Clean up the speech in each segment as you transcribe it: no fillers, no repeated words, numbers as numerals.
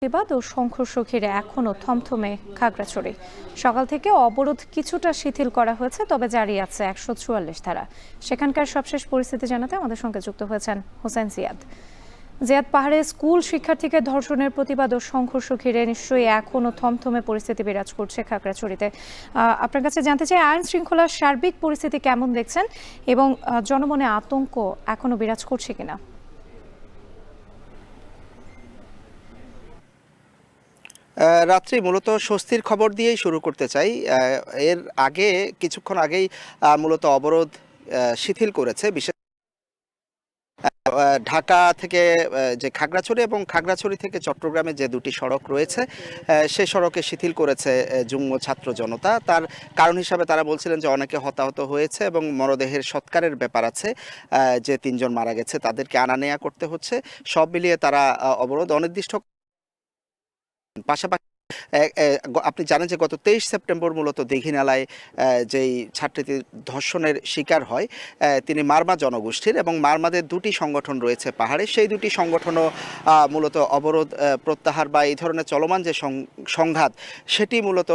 প্রতিবাদ ও সংঘর্ষ ঘিরে এখনো থমথমে খাগড়াছড়ি। সকাল থেকে অবরোধ কিছুটা শিথিল করা হয়েছে, তবে জারি আছে ১৪৪ ধারা। সেখানকার সবশেষ পরিস্থিতি জানাতে আমাদের সঙ্গে যুক্ত হয়েছেন হোসেন জিয়াদ। পাহাড়ে স্কুল শিক্ষার্থীকে ধর্ষণের প্রতিবাদ ও সংঘর্ষ ঘিরে নিশ্চয়ই এখনো থমথমে পরিস্থিতি বিরাজ করছে খাগড়াছড়িতে। আপনার কাছে জানতে চাই, আইন শৃঙ্খলার সার্বিক পরিস্থিতি কেমন দেখছেন এবং জনমনে আতঙ্ক এখনো বিরাজ করছে কিনা? রাত্রি মূলত স্বস্তির খবর দিয়েই শুরু করতে চাই। এর আগে কিছুক্ষণ আগেই মূলত অবরোধ শিথিল করেছে বিশেষ ঢাকা থেকে যে খাগড়াছড়ি এবং খাগড়াছড়ি থেকে চট্টগ্রামে যে দুটি সড়ক রয়েছে সেই সড়কে শিথিল করেছে যুগ্ম ছাত্র জনতা। তার কারণ হিসাবে তারা বলছিলেন যে অনেকে হতাহত হয়েছে এবং মরদেহের সৎকারের ব্যাপার আছে, যে ৩ জন মারা গেছে তাদেরকে আনা নেয়া করতে হচ্ছে। সব মিলিয়ে তারা অবরোধ অনির্দিষ্ট। পাশাপাশি আপনি জানেন যে গত ২৩ সেপ্টেম্বর মূলত দীঘিনালায় যেই ছাত্রীটি ধর্ষণের শিকার হয়, তিনি মারমা জনগোষ্ঠীর এবং মারমাদের দুটি সংগঠন রয়েছে পাহাড়ে। সেই দুটি সংগঠনও মূলত অবরোধ প্রত্যাহার বা এই ধরনের চলমান যে সংঘাত সেটি মূলত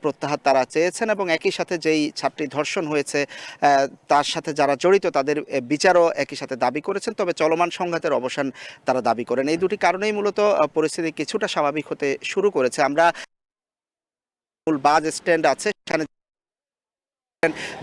প্রত্যাহার তারা চেয়েছেন এবং একই সাথে যেই ছাত্রী ধর্ষণ হয়েছে তার সাথে যারা জড়িত তাদের বিচারও একই সাথে দাবি করেছেন, তবে চলমান সংঘাতের অবসান তারা দাবি করেন। এই দুটি কারণেই মূলত পরিস্থিতি কিছুটা স্বাভাবিক হতে শুরু করেছে। আমরা মূল বাস স্ট্যান্ড আছে সেখানে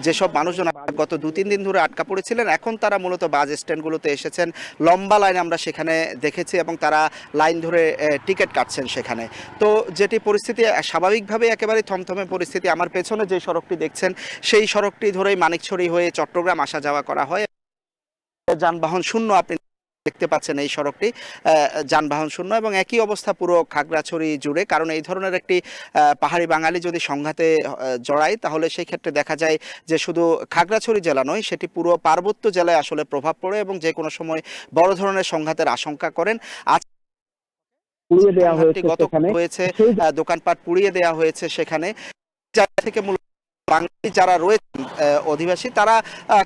যেসব মানুষজন গত ২-৩ দিন ধরে আটকা পড়েছিলেন, এখন তারা মূলত বাস স্ট্যান্ডগুলোতে এসেছেন। লম্বা লাইন আমরা সেখানে দেখেছি এবং তারা লাইন ধরে টিকিট কাটছেন সেখানে। তো যেটি পরিস্থিতি স্বাভাবিকভাবে একেবারে থমথমে পরিস্থিতি। আমার পেছনে যে সড়কটি দেখছেন সেই সড়কটি ধরেই মানিকছড়ি হয়ে চট্টগ্রাম আসা যাওয়া করা হয়। যানবাহন শূন্য, আপনি দেখতে পাচ্ছেন এই সড়কটি যানবাহন শূন্য এবং একই অবস্থা পুরো খাগড়াছড়ি জুড়ে। কারণ এই ধরনের একটি পাহাড়ি বাঙালি যদি সংঘাতে জড়ায় তাহলে সেই ক্ষেত্রে দেখা যায় যে শুধু খাগড়াছড়ি জেলা নয়, সেটি পুরো পার্বত্য জেলায় আসলে প্রভাব পড়ে এবং যে কোনো সময় বড় ধরনের সংঘাতের আশঙ্কা করেন। আজ পুড়িয়ে দেওয়া হয়েছে, দোকানপাট পুড়িয়ে দেওয়া হয়েছে সেখানে। থেকে মূলত বাঙালি যারা রয়েছেন অধিবাসী তারা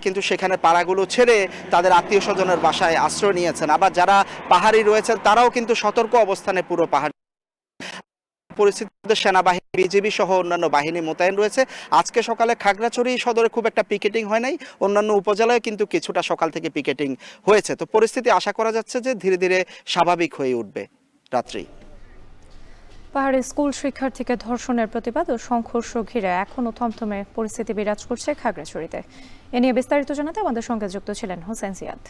কিন্তু সেখানে পাড়াগুলো ছেড়ে তাদের আত্মীয় স্বজনের বাসায় আশ্রয় নিয়েছেন। আবার যারা পাহাড়ি রয়েছেন তারাও কিন্তু সতর্ক অবস্থানে পুরো পাহাড় পরিস্থিতিতে সেনাবাহিনী, বিজিবি সহ অন্যান্য বাহিনী মোতায়েন রয়েছে। আজকে সকালে খাগড়াছড়ি সদরে খুব একটা পিকেটিং হয় নাই, অন্যান্য উপজেলায় কিন্তু কিছুটা সকাল থেকে পিকেটিং হয়েছে। তো পরিস্থিতি আশা করা যাচ্ছে যে ধীরে ধীরে স্বাভাবিক হয়ে উঠবে। রাত্রি পাহাড়ে স্কুল শিক্ষার্থীকে ধর্ষণের প্রতিবাদ ও সংঘর্ষ ঘিরে এখনো থমথমে পরিস্থিতি বিরাজ করছে খাগড়াছড়িতে। এ নিয়ে বিস্তারিত জানাতে আমাদের সঙ্গে যুক্ত ছিলেন হোসেন জিয়াদ।